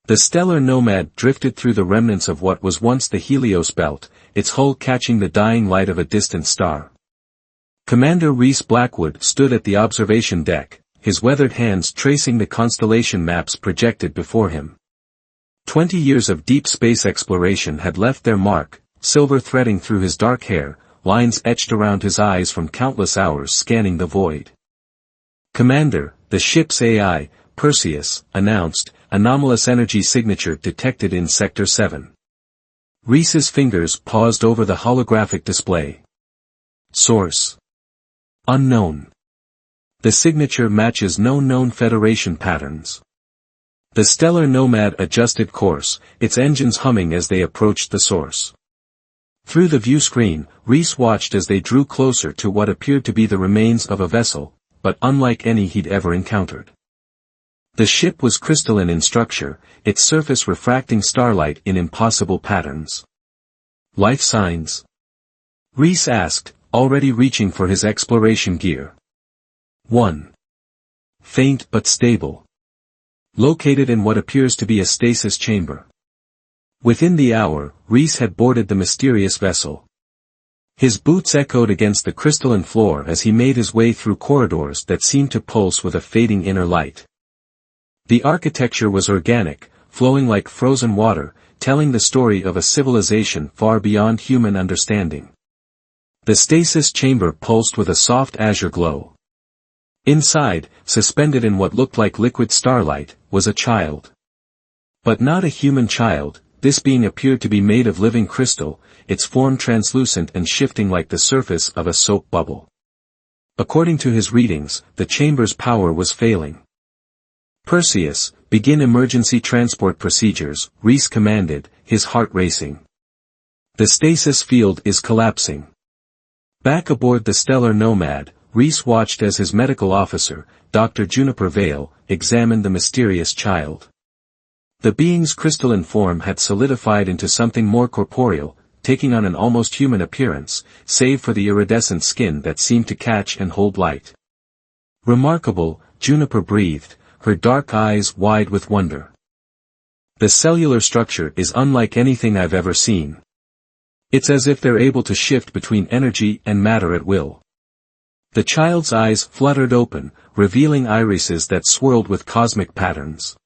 The stellar nomad drifted through the remnants of what was once the Helios belt, its hull catching the dying light of a distant star. Commander Reese Blackwood stood at the observation deck, his weathered hands tracing the constellation maps projected before him. 20 years of deep space exploration had left their mark, silver threading through his dark hair, lines etched around his eyes from countless hours scanning the void. "Commander, the ship's AI, Perseus, announced, anomalous energy signature detected in Sector 7. Reese's fingers paused over the holographic display. Source: unknown. The signature matches no known Federation patterns. The stellar nomad adjusted course, its engines humming as they approached the source. Through the view screen, Reese watched as they drew closer to what appeared to be the remains of a vessel, but unlike any he'd ever encountered. The ship was crystalline in structure, its surface refracting starlight in impossible patterns. "Life signs?" Reese asked, already reaching for his exploration gear. 1. Faint but stable. Located in what appears to be a stasis chamber. Within the hour, Reese had boarded the mysterious vessel. His boots echoed against the crystalline floor as he made his way through corridors that seemed to pulse with a fading inner light. The architecture was organic, flowing like frozen water, telling the story of a civilization far beyond human understanding. The stasis chamber pulsed with a soft azure glow. Inside, suspended in what looked like liquid starlight, was a child. But not a human child, this being appeared to be made of living crystal, its form translucent and shifting like the surface of a soap bubble. According to his readings, the chamber's power was failing. "Perseus, begin emergency transport procedures," Reese commanded, his heart racing. "The stasis field is collapsing." Back aboard the stellar nomad, Reese watched as his medical officer, Dr. Juniper Vale, examined the mysterious child. The being's crystalline form had solidified into something more corporeal, taking on an almost human appearance, save for the iridescent skin that seemed to catch and hold light. "Remarkable," Juniper breathed, her dark eyes wide with wonder. "The cellular structure is unlike anything I've ever seen. It's as if they're able to shift between energy and matter at will." The child's eyes fluttered open, revealing irises that swirled with cosmic patterns.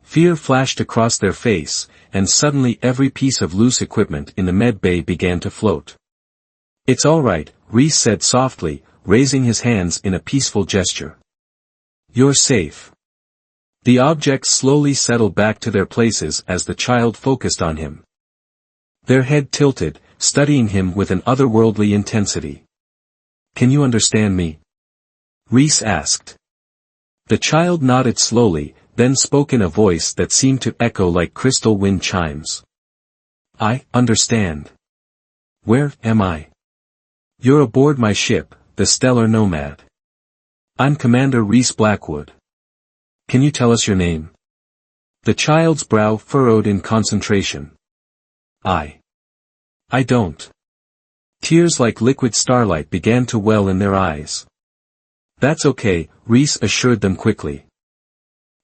Fear flashed across their face, and suddenly every piece of loose equipment in the med bay began to float. "It's all right," Reese said softly, raising his hands in a peaceful gesture. "You're safe." The objects slowly settled back to their places as the child focused on him. Their head tilted, studying him with an otherworldly intensity. "Can you understand me?" Reese asked. The child nodded slowly, then spoke in a voice that seemed to echo like crystal wind chimes. "I understand. Where am I?" "You're aboard my ship, the Stellar Nomad. I'm Commander Reese Blackwood. Can you tell us your name?" The child's brow furrowed in concentration. I don't." Tears like liquid starlight began to well in their eyes. "That's okay," Reese assured them quickly.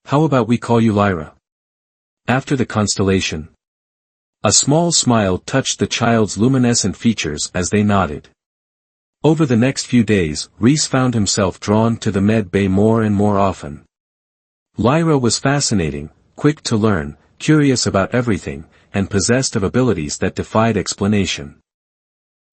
"How about we call you Lyra? After the constellation?" A small smile touched the child's luminescent features as they nodded. Over the next few days, Reese found himself drawn to the med bay more and more often. Lyra was fascinating, quick to learn, curious about everything, and possessed of abilities that defied explanation.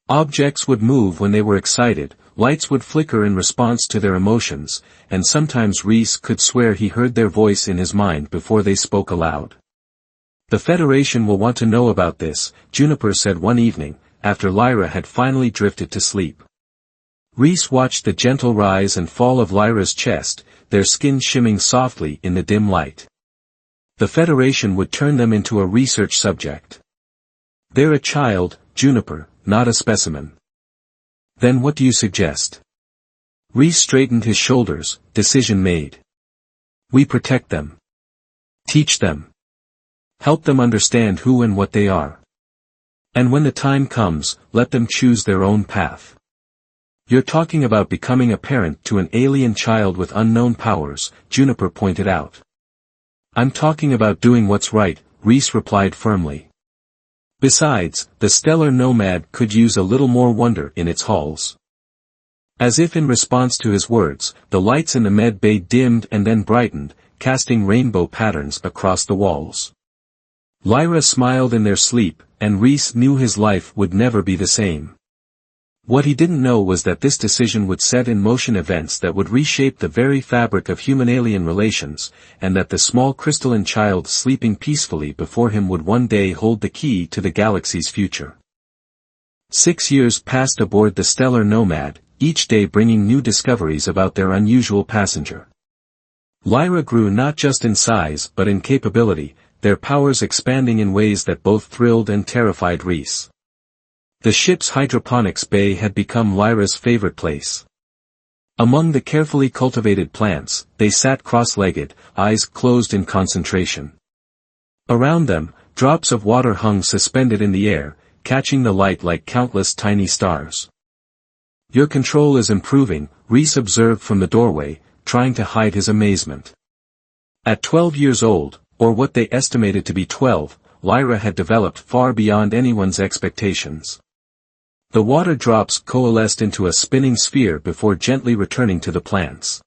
Objects would move when they were excited, lights would flicker in response to their emotions, and sometimes Reese could swear he heard their voice in his mind before they spoke aloud. "The Federation will want to know about this," Juniper said one evening, after Lyra had finally drifted to sleep. Reese watched the gentle rise and fall of Lyra's chest, their skin shimming softly in the dim light. The Federation would turn them into a research subject. "They're a child, Juniper, not a specimen." "Then what do you suggest?" Reese straightened his shoulders, decision made. "We protect them. Teach them. Help them understand who and what they are. And when the time comes, let them choose their own path." "You're talking about becoming a parent to an alien child with unknown powers," Juniper pointed out. I'm talking about doing what's right, Reese replied firmly. Besides, the stellar nomad could use a little more wonder in its halls. As if in response to his words, the lights in the med bay dimmed and then brightened, casting rainbow patterns across the walls. Lyra smiled in their sleep, and Reese knew his life would never be the same. What he didn't know was that this decision would set in motion events that would reshape the very fabric of human-alien relations, and that the small crystalline child sleeping peacefully before him would one day hold the key to the galaxy's future. 6 years passed aboard the stellar nomad, each day bringing new discoveries about their unusual passenger. Lyra grew not just in size but in capability, their powers expanding in ways that both thrilled and terrified Reese. The ship's hydroponics bay had become Lyra's favorite place. Among the carefully cultivated plants, they sat cross-legged, eyes closed in concentration. Around them, drops of water hung suspended in the air, catching the light like countless tiny stars. Your control is improving, Reese observed from the doorway, trying to hide his amazement. At 12 years old, or what they estimated to be 12, Lyra had developed far beyond anyone's expectations. The water drops coalesced into a spinning sphere before gently returning to the plants.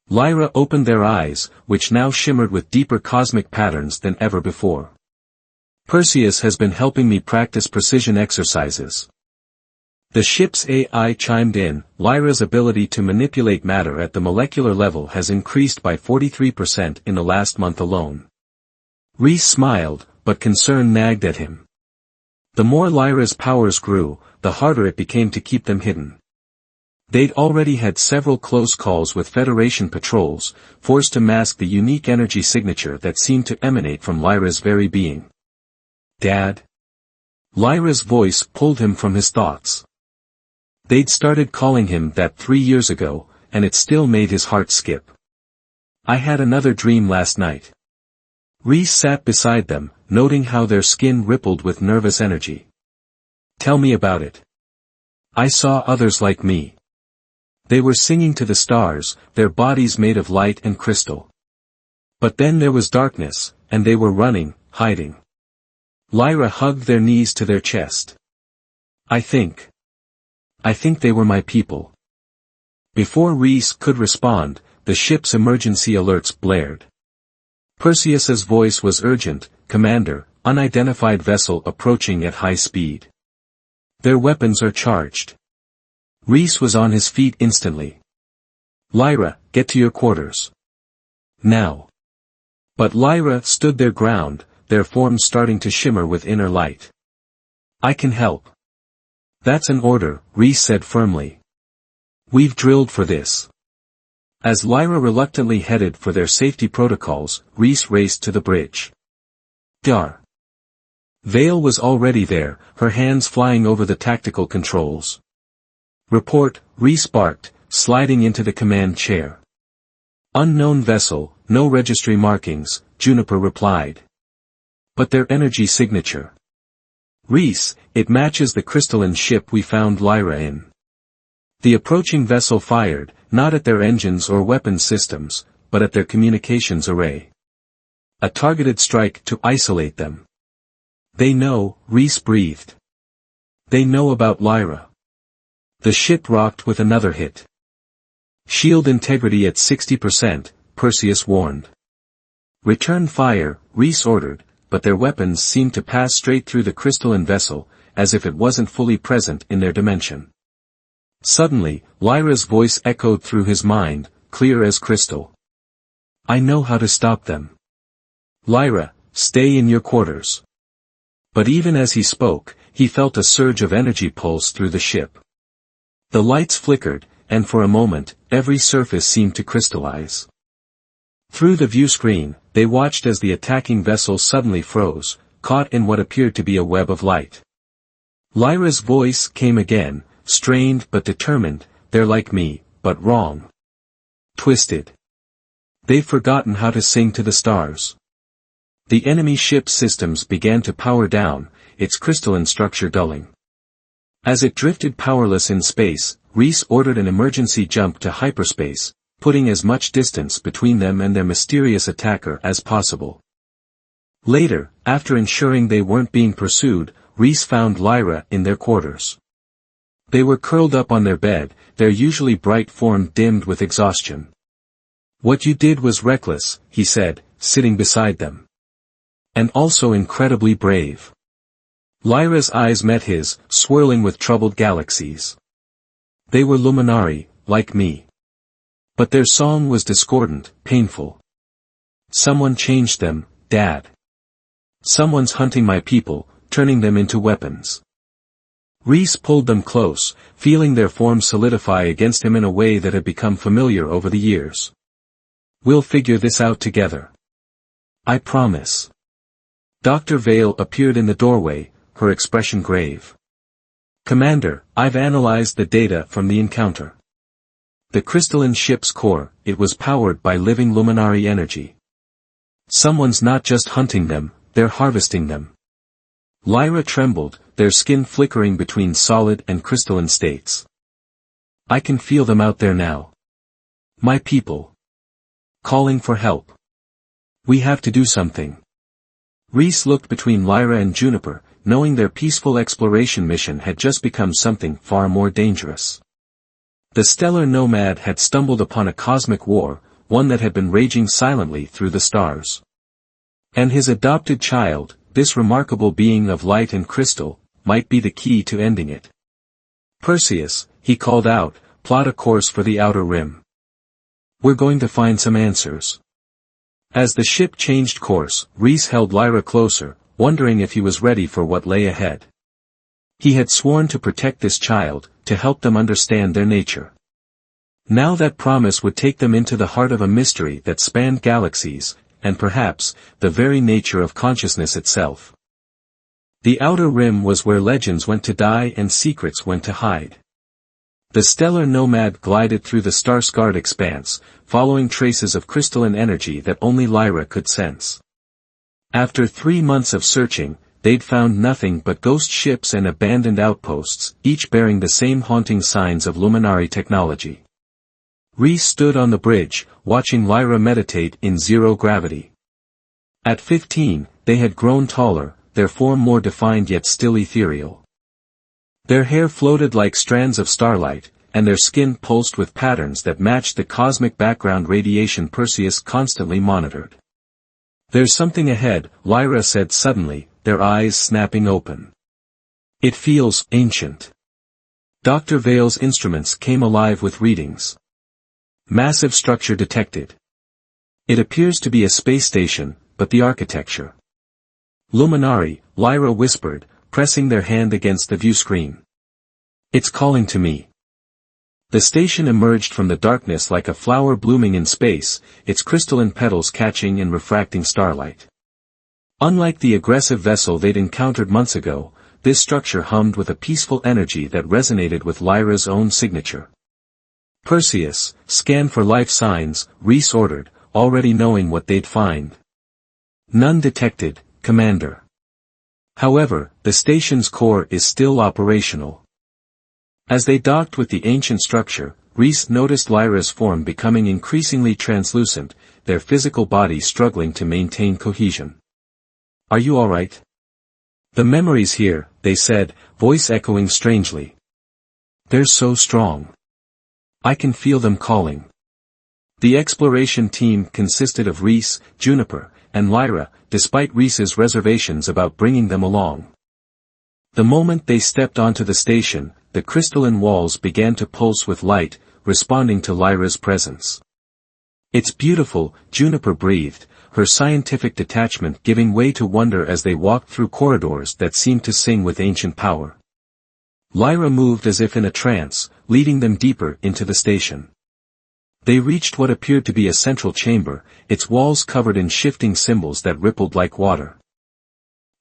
Lyra opened their eyes, which now shimmered with deeper cosmic patterns than ever before. Perseus has been helping me practice precision exercises. The ship's AI chimed in. Lyra's ability to manipulate matter at the molecular level has increased by 43% in the last month alone. Reese smiled, but concern nagged at him. The more Lyra's powers grew, the harder it became to keep them hidden. They'd already had several close calls with Federation patrols, forced to mask the unique energy signature that seemed to emanate from Lyra's very being. Dad? Lyra's voice pulled him from his thoughts. They'd started calling him that 3 years ago, and it still made his heart skip. I had another dream last night. Reese sat beside them, noting how their skin rippled with nervous energy. Tell me about it. I saw others like me. They were singing to the stars, their bodies made of light and crystal. But then there was darkness, and they were running, hiding. Lyra hugged their knees to their chest. I think they were my people. Before Reese could respond, the ship's emergency alerts blared. Perseus's voice was urgent. Commander, unidentified vessel approaching at high speed. Their weapons are charged. Reese was on his feet instantly. Lyra, get to your quarters. Now. But Lyra stood their ground, their forms starting to shimmer with inner light. I can help. That's an order, Reese said firmly. We've drilled for this. As Lyra reluctantly headed for their safety protocols, Reese raced to the bridge. Dar. Vale was already there, her hands flying over the tactical controls. Report, Reese barked, sliding into the command chair. Unknown vessel, no registry markings, Juniper replied. But their energy signature. Reese, it matches the crystalline ship we found Lyra in. The approaching vessel fired, not at their engines or weapons systems, but at their communications array. A targeted strike to isolate them. They know, Reese breathed. They know about Lyra. The ship rocked with another hit. Shield integrity at 60%, Perseus warned. Return fire, Reese ordered, but their weapons seemed to pass straight through the crystalline vessel, as if it wasn't fully present in their dimension. Suddenly, Lyra's voice echoed through his mind, clear as crystal. I know how to stop them. Lyra, stay in your quarters. But even as he spoke, he felt a surge of energy pulse through the ship. The lights flickered, and for a moment, every surface seemed to crystallize. Through the view screen, they watched as the attacking vessel suddenly froze, caught in what appeared to be a web of light. Lyra's voice came again, strained but determined. They're like me, but wrong. Twisted. They've forgotten how to sing to the stars. The enemy ship's systems began to power down, its crystalline structure dulling. As it drifted powerless in space, Reese ordered an emergency jump to hyperspace, putting as much distance between them and their mysterious attacker as possible. Later, after ensuring they weren't being pursued, Reese found Lyra in their quarters. They were curled up on their bed, their usually bright form dimmed with exhaustion. "What you did was reckless," he said, sitting beside them. "And also incredibly brave." Lyra's eyes met his, swirling with troubled galaxies. "They were Luminari, like me. But their song was discordant, painful. Someone changed them, Dad. Someone's hunting my people, turning them into weapons." Reese pulled them close, feeling their forms solidify against him in a way that had become familiar over the years. "We'll figure this out together. I promise." Dr. Vale appeared in the doorway, her expression grave. "Commander, I've analyzed the data from the encounter. The crystalline ship's core, it was powered by living Luminari energy. Someone's not just hunting them, they're harvesting them." Lyra trembled, their skin flickering between solid and crystalline states. "I can feel them out there now. My people. Calling for help. We have to do something." Reese looked between Lyra and Juniper, knowing their peaceful exploration mission had just become something far more dangerous. The stellar nomad had stumbled upon a cosmic war, one that had been raging silently through the stars. And his adopted child, this remarkable being of light and crystal, might be the key to ending it. "Perseus," he called out, "plot a course for the outer rim. We're going to find some answers." As the ship changed course, Reese held Lyra closer, wondering if he was ready for what lay ahead. He had sworn to protect this child, to help them understand their nature. Now that promise would take them into the heart of a mystery that spanned galaxies, and perhaps, the very nature of consciousness itself. The outer rim was where legends went to die and secrets went to hide. The stellar nomad glided through the star-scarred expanse, following traces of crystalline energy that only Lyra could sense. After 3 months of searching, they'd found nothing but ghost ships and abandoned outposts, each bearing the same haunting signs of Luminari technology. Reese stood on the bridge, watching Lyra meditate in zero gravity. At 15, they had grown taller, their form more defined yet still ethereal. Their hair floated like strands of starlight, and their skin pulsed with patterns that matched the cosmic background radiation Perseus constantly monitored. "There's something ahead," Lyra said suddenly, their eyes snapping open. "It feels ancient." Dr. Vale's instruments came alive with readings. "Massive structure detected. It appears to be a space station, but the architecture." "Luminari," Lyra whispered, pressing their hand against the view screen. "It's calling to me." The station emerged from the darkness like a flower blooming in space, its crystalline petals catching and refracting starlight. Unlike the aggressive vessel they'd encountered months ago, this structure hummed with a peaceful energy that resonated with Lyra's own signature. "Perseus, scan for life signs," Reese ordered, already knowing what they'd find. "None detected, Commander. However, the station's core is still operational." As they docked with the ancient structure, Reese noticed Lyra's form becoming increasingly translucent, their physical body struggling to maintain cohesion. "Are you all right?" "The memories here," they said, voice echoing strangely. "They're so strong. I can feel them calling." The exploration team consisted of Reese, Juniper, and Lyra, despite Reese's reservations about bringing them along. The moment they stepped onto the station, the crystalline walls began to pulse with light, responding to Lyra's presence. "It's beautiful," Juniper breathed, her scientific detachment giving way to wonder as they walked through corridors that seemed to sing with ancient power. Lyra moved as if in a trance, leading them deeper into the station. They reached what appeared to be a central chamber, its walls covered in shifting symbols that rippled like water.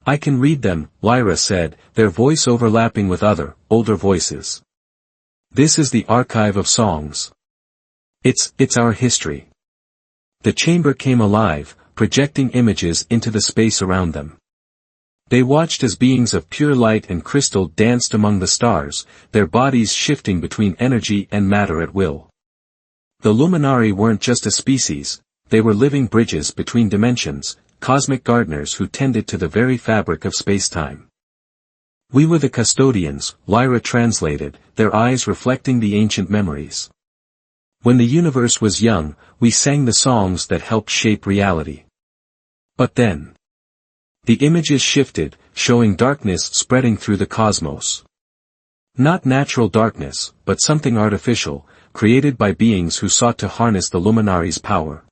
"I can read them," Lyra said, their voice overlapping with other, older voices. "This is the archive of songs. It's our history." The chamber came alive, projecting images into the space around them. They watched as beings of pure light and crystal danced among the stars, their bodies shifting between energy and matter at will. The Luminari weren't just a species, they were living bridges between dimensions, cosmic gardeners who tended to the very fabric of space-time. We were the custodians, Lyra translated, their eyes reflecting the ancient memories. When the universe was young, we sang the songs that helped shape reality. But then, the images shifted, showing darkness spreading through the cosmos. Not natural darkness, but something artificial, created by beings who sought to harness the Luminari's power.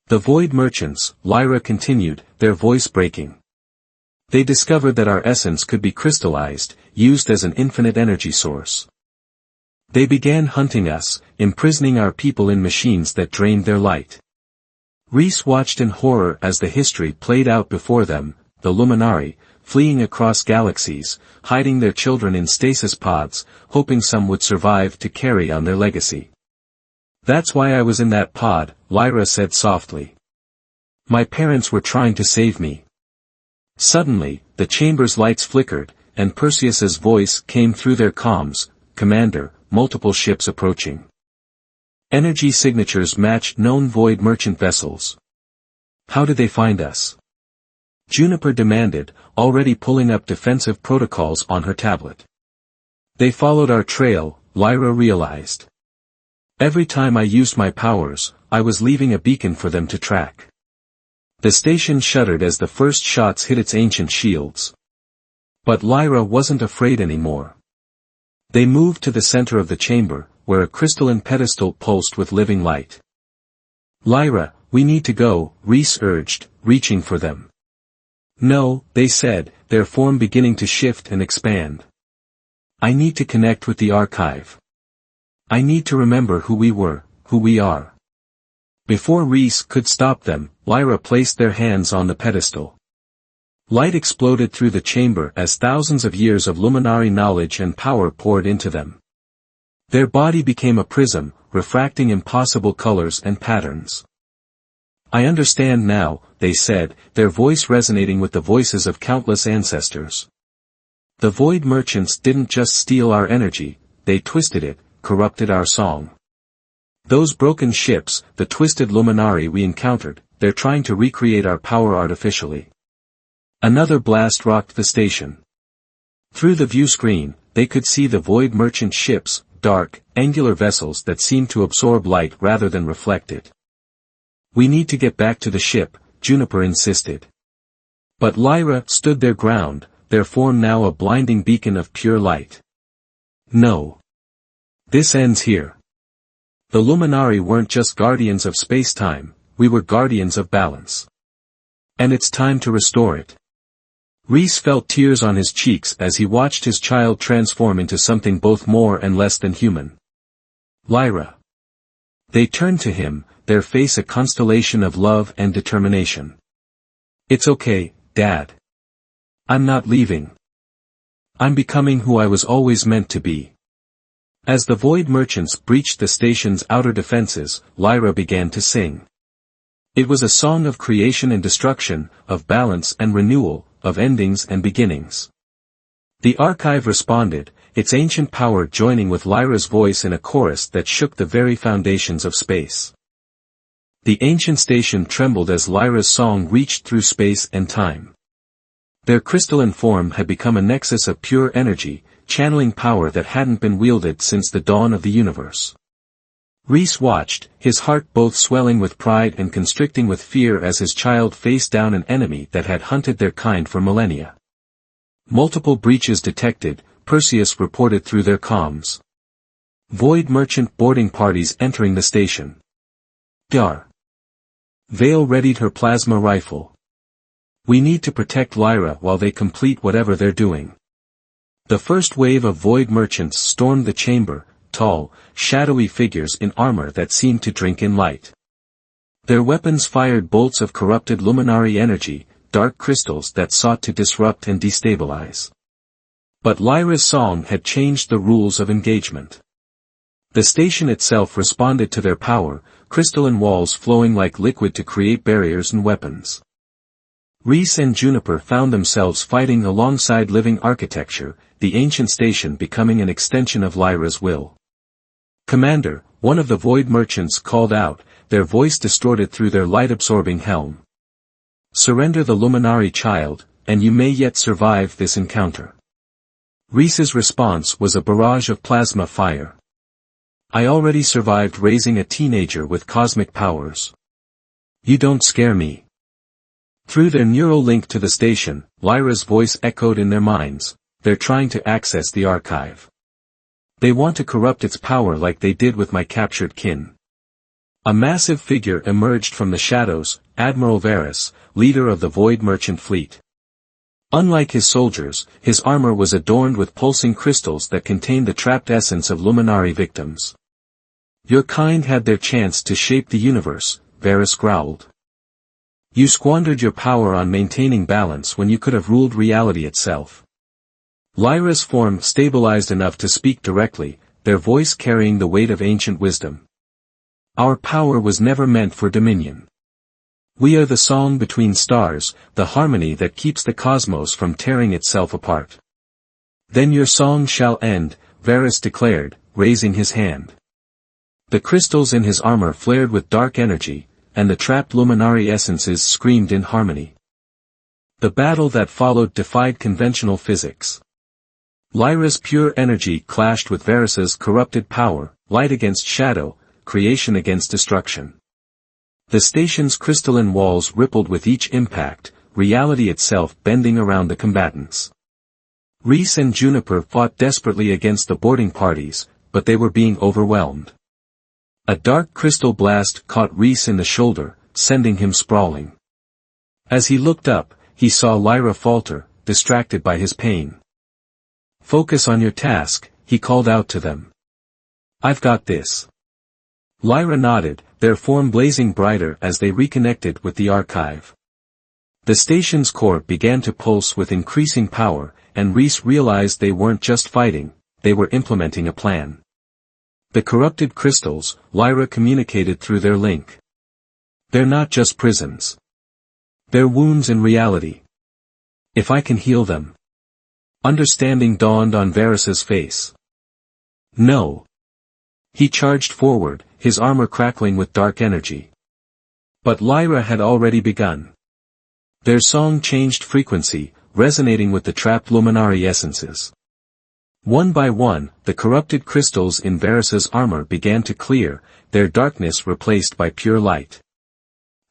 The Void Merchants, Lyra continued, their voice breaking. They discovered that our essence could be crystallized, used as an infinite energy source. They began hunting us, imprisoning our people in machines that drained their light. Reese watched in horror as the history played out before them, the Luminari, fleeing across galaxies, hiding their children in stasis pods, hoping some would survive to carry on their legacy. That's why I was in that pod, Lyra said softly. My parents were trying to save me. Suddenly, the chamber's lights flickered, and Perseus's voice came through their comms, Commander, multiple ships approaching. Energy signatures matched known Void Merchant vessels. How did they find us? Juniper demanded, already pulling up defensive protocols on her tablet. They followed our trail, Lyra realized. Every time I used my powers, I was leaving a beacon for them to track. The station shuddered as the first shots hit its ancient shields. But Lyra wasn't afraid anymore. They moved to the center of the chamber, where a crystalline pedestal pulsed with living light. Lyra, we need to go, Reese urged, reaching for them. No, they said, their form beginning to shift and expand. I need to connect with the archive. I need to remember who we were, who we are. Before Reese could stop them, Lyra placed their hands on the pedestal. Light exploded through the chamber as thousands of years of Luminari knowledge and power poured into them. Their body became a prism, refracting impossible colors and patterns. I understand now, they said, their voice resonating with the voices of countless ancestors. The Void Merchants didn't just steal our energy, they twisted it, corrupted our song. Those broken ships, the twisted Luminari we encountered, they're trying to recreate our power artificially. Another blast rocked the station. Through the view screen, they could see the Void Merchant ships, dark, angular vessels that seemed to absorb light rather than reflect it. We need to get back to the ship, Juniper insisted. But Lyra stood their ground, their form now a blinding beacon of pure light. No. This ends here. The Luminari weren't just guardians of space-time, we were guardians of balance. And it's time to restore it. Reese felt tears on his cheeks as he watched his child transform into something both more and less than human. Lyra. They turned to him, their face a constellation of love and determination. It's okay, Dad. I'm not leaving. I'm becoming who I was always meant to be. As the Void Merchants breached the station's outer defenses, Lyra began to sing. It was a song of creation and destruction, of balance and renewal, of endings and beginnings. The archive responded, its ancient power joining with Lyra's voice in a chorus that shook the very foundations of space. The ancient station trembled as Lyra's song reached through space and time. Their crystalline form had become a nexus of pure energy, channeling power that hadn't been wielded since the dawn of the universe. Reese watched, his heart both swelling with pride and constricting with fear as his child faced down an enemy that had hunted their kind for millennia. Multiple breaches detected, Perseus reported through their comms. Void Merchant boarding parties entering the station. Dar. Vale readied her plasma rifle. We need to protect Lyra while they complete whatever they're doing. The first wave of Void Merchants stormed the chamber, tall, shadowy figures in armor that seemed to drink in light. Their weapons fired bolts of corrupted Luminari energy, dark crystals that sought to disrupt and destabilize. But Lyra's song had changed the rules of engagement. The station itself responded to their power, crystalline walls flowing like liquid to create barriers and weapons. Reese and Juniper found themselves fighting alongside living architecture, the ancient station becoming an extension of Lyra's will. Commander, one of the void merchants called out, their voice distorted through their light-absorbing helm. "Surrender the Luminari, child, and you may yet survive this encounter." Reese's response was a barrage of plasma fire. "I already survived raising a teenager with cosmic powers. You don't scare me." Through their neural link to the station, Lyra's voice echoed in their minds, "They're trying to access the archive. They want to corrupt its power like they did with my captured kin." A massive figure emerged from the shadows, Admiral Varys, leader of the Void Merchant fleet. Unlike his soldiers, his armor was adorned with pulsing crystals that contained the trapped essence of Luminari victims. "Your kind had their chance to shape the universe," Varys growled. "You squandered your power on maintaining balance when you could have ruled reality itself." Lyra's form stabilized enough to speak directly, their voice carrying the weight of ancient wisdom. "Our power was never meant for dominion. We are the song between stars, the harmony that keeps the cosmos from tearing itself apart." "Then your song shall end," Varys declared, raising his hand. The crystals in his armor flared with dark energy, and the trapped Luminari essences screamed in harmony. The battle that followed defied conventional physics. Lyra's pure energy clashed with Varys's corrupted power, light against shadow, creation against destruction. The station's crystalline walls rippled with each impact, reality itself bending around the combatants. Rhys and Juniper fought desperately against the boarding parties, but they were being overwhelmed. A dark crystal blast caught Rhys in the shoulder, sending him sprawling. As he looked up, he saw Lyra falter, distracted by his pain. "Focus on your task," he called out to them. "I've got this." Lyra nodded, their form blazing brighter as they reconnected with the archive. The station's core began to pulse with increasing power, and Rhys realized they weren't just fighting, they were implementing a plan. The corrupted crystals, Lyra communicated through their link. "They're not just prisons. They're wounds in reality. If I can heal them." Understanding dawned on Varys's face. "No." He charged forward, his armor crackling with dark energy. But Lyra had already begun. Their song changed frequency, resonating with the trapped Luminari essences. One by one, the corrupted crystals in Varys's armor began to clear, their darkness replaced by pure light.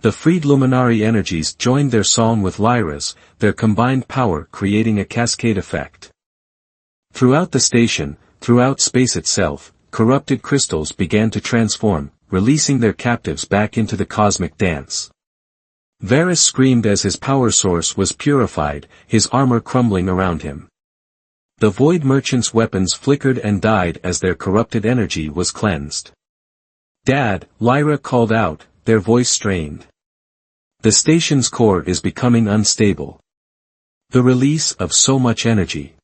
The freed Luminari energies joined their song with Lyra's, their combined power creating a cascade effect. Throughout the station, throughout space itself, corrupted crystals began to transform, releasing their captives back into the cosmic dance. Varys screamed as his power source was purified, his armor crumbling around him. The Void Merchant's weapons flickered and died as their corrupted energy was cleansed. "Dad," Lyra called out, their voice strained. "The station's core is becoming unstable. The release of so much energy."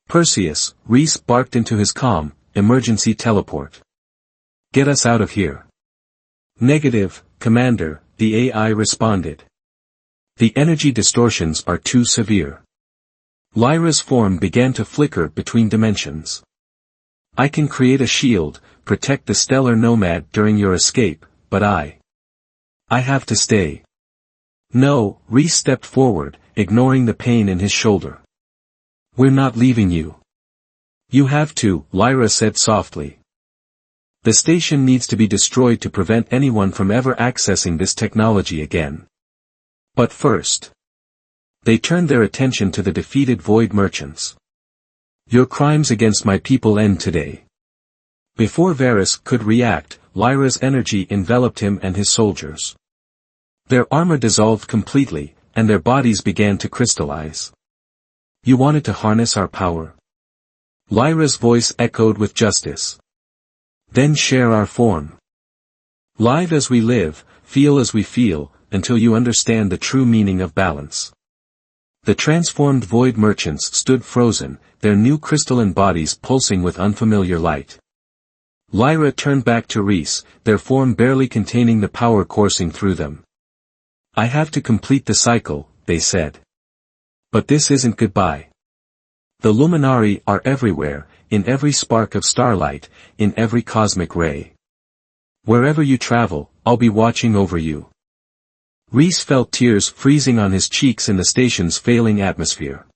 "Perseus," Rhys barked into his comm, "emergency teleport. Get us out of here." "Negative, Commander," the AI responded. "The energy distortions are too severe." Lyra's form began to flicker between dimensions. "I can create a shield, protect the stellar nomad during your escape, but I have to stay." "No," Rhys stepped forward, ignoring the pain in his shoulder. "We're not leaving you." "You have to," Lyra said softly. "The station needs to be destroyed to prevent anyone from ever accessing this technology again. But first." They turned their attention to the defeated Void Merchants. "Your crimes against my people end today." Before Varys could react, Lyra's energy enveloped him and his soldiers. Their armor dissolved completely, and their bodies began to crystallize. "You wanted to harness our power?" Lyra's voice echoed with justice. "Then share our form. Live as we live, feel as we feel, until you understand the true meaning of balance." The transformed Void Merchants stood frozen, their new crystalline bodies pulsing with unfamiliar light. Lyra turned back to Rhys, their form barely containing the power coursing through them. "I have to complete the cycle," they said. "But this isn't goodbye. The Luminari are everywhere, in every spark of starlight, in every cosmic ray. Wherever you travel, I'll be watching over you. Reese felt tears freezing on his cheeks in the station's failing atmosphere.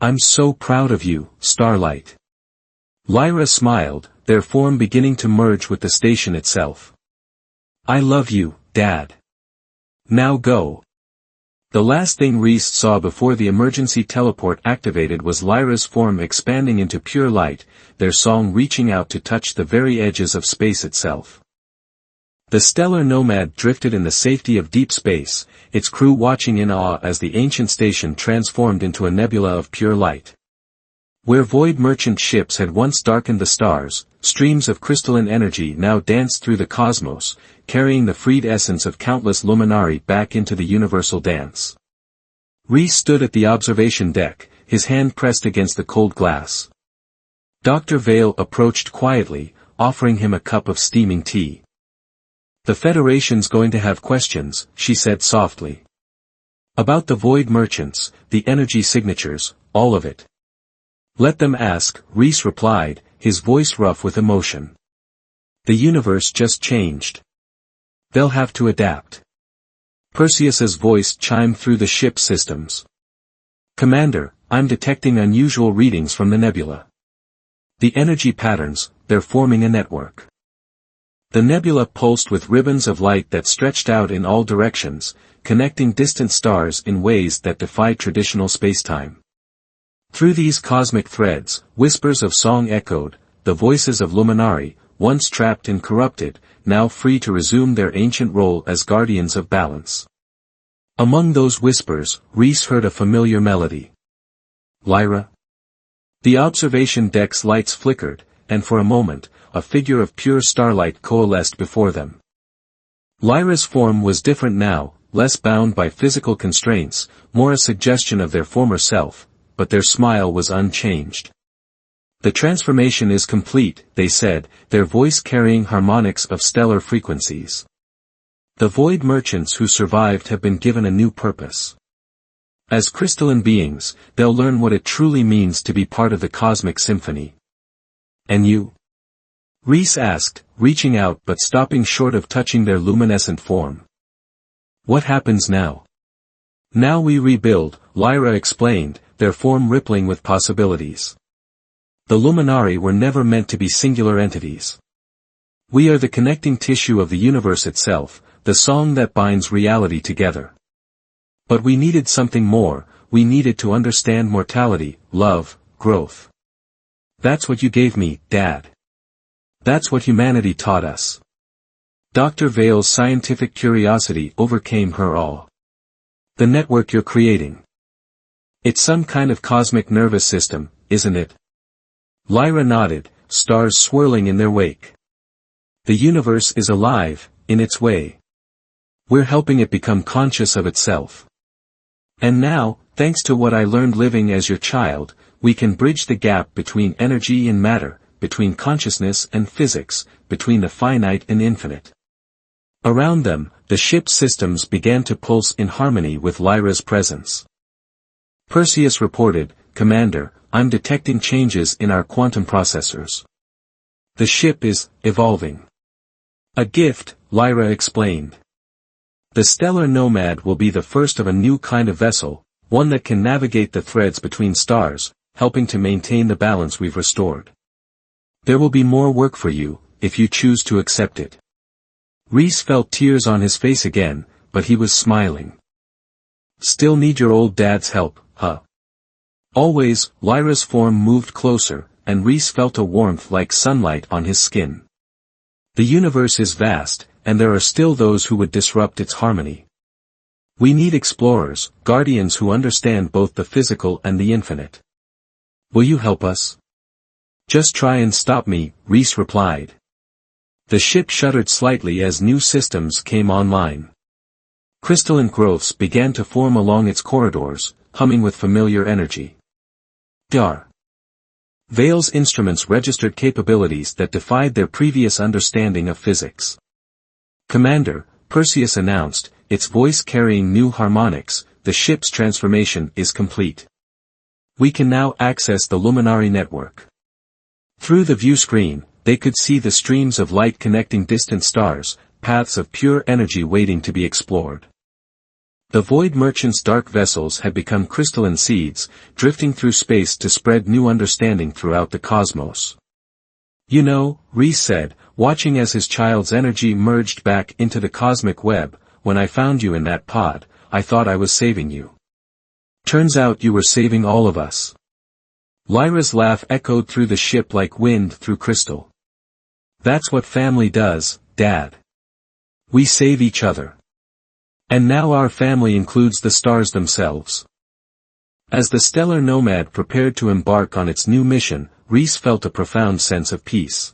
I'm so proud of you, Starlight. Lyra smiled, their form beginning to merge with the station itself. I love you, Dad. Now go. The last thing Reese saw before the emergency teleport activated was Lyra's form expanding into pure light, their song reaching out to touch the very edges of space itself. The stellar nomad drifted in the safety of deep space, its crew watching in awe as the ancient station transformed into a nebula of pure light. Where void merchant ships had once darkened the stars, streams of crystalline energy now danced through the cosmos, carrying the freed essence of countless luminari back into the universal dance. Reese stood at the observation deck, his hand pressed against the cold glass. Dr. Vale approached quietly, offering him a cup of steaming tea. The Federation's going to have questions, she said softly. About the void merchants, the energy signatures, all of it. Let them ask, Reese replied, his voice rough with emotion. The universe just changed. They'll have to adapt. Perseus's voice chimed through the ship's systems. Commander, I'm detecting unusual readings from the nebula. The energy patterns, they're forming a network. The nebula pulsed with ribbons of light that stretched out in all directions, connecting distant stars in ways that defied traditional spacetime. Through these cosmic threads, whispers of song echoed, the voices of luminari, once trapped and corrupted, now free to resume their ancient role as guardians of balance. Among those whispers, Reese heard a familiar melody. Lyra? The observation deck's lights flickered, and for a moment, a figure of pure starlight coalesced before them. Lyra's form was different now, less bound by physical constraints, more a suggestion of their former self, but their smile was unchanged. The transformation is complete, they said, their voice carrying harmonics of stellar frequencies. The void merchants who survived have been given a new purpose. As crystalline beings, they'll learn what it truly means to be part of the cosmic symphony. And you? Reese asked, reaching out but stopping short of touching their luminescent form. What happens now? Now we rebuild, Lyra explained, their form rippling with possibilities. The luminari were never meant to be singular entities. We are the connecting tissue of the universe itself, the song that binds reality together. But we needed something more, we needed to understand mortality, love, growth. That's what you gave me, Dad. That's what humanity taught us. Dr. Vale's scientific curiosity overcame her awe. The network you're creating. It's some kind of cosmic nervous system, isn't it? Lyra nodded, stars swirling in their wake. The universe is alive, in its way. We're helping it become conscious of itself. And now, thanks to what I learned living as your child, we can bridge the gap between energy and matter, between consciousness and physics, between the finite and infinite. Around them, the ship's systems began to pulse in harmony with Lyra's presence. Perseus reported, Commander, I'm detecting changes in our quantum processors. The ship is evolving. A gift, Lyra explained. The stellar nomad will be the first of a new kind of vessel, one that can navigate the threads between stars, helping to maintain the balance we've restored. There will be more work for you, if you choose to accept it. Reese felt tears on his face again, but he was smiling. Still need your old dad's help, huh? Always, Lyra's form moved closer, and Reese felt a warmth like sunlight on his skin. The universe is vast, and there are still those who would disrupt its harmony. We need explorers, guardians who understand both the physical and the infinite. Will you help us? Just try and stop me, Reese replied. The ship shuddered slightly as new systems came online. Crystalline growths began to form along its corridors, humming with familiar energy. Dar. Vale's instruments registered capabilities that defied their previous understanding of physics. Commander, Perseus announced, its voice carrying new harmonics, the ship's transformation is complete. We can now access the Luminari network. Through the view screen, they could see the streams of light connecting distant stars, paths of pure energy waiting to be explored. The Void Merchant's dark vessels had become crystalline seeds, drifting through space to spread new understanding throughout the cosmos. You know, Reese said, watching as his child's energy merged back into the cosmic web, when I found you in that pod, I thought I was saving you. Turns out you were saving all of us. Lyra's laugh echoed through the ship like wind through crystal. That's what family does, Dad. We save each other. And now our family includes the stars themselves. As the stellar nomad prepared to embark on its new mission, Reese felt a profound sense of peace.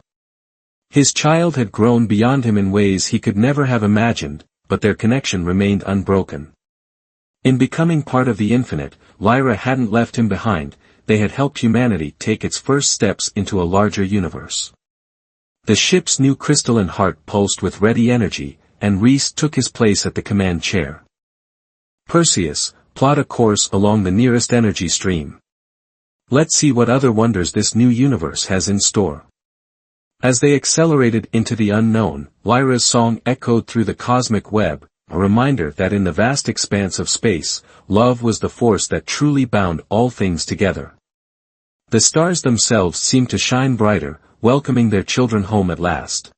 His child had grown beyond him in ways he could never have imagined, but their connection remained unbroken. In becoming part of the infinite, Lyra hadn't left him behind, they had helped humanity take its first steps into a larger universe. The ship's new crystalline heart pulsed with ready energy, and Reese took his place at the command chair. Perseus, plot a course along the nearest energy stream. Let's see what other wonders this new universe has in store. As they accelerated into the unknown, Lyra's song echoed through the cosmic web, a reminder that in the vast expanse of space, love was the force that truly bound all things together. The stars themselves seemed to shine brighter, welcoming their children home at last.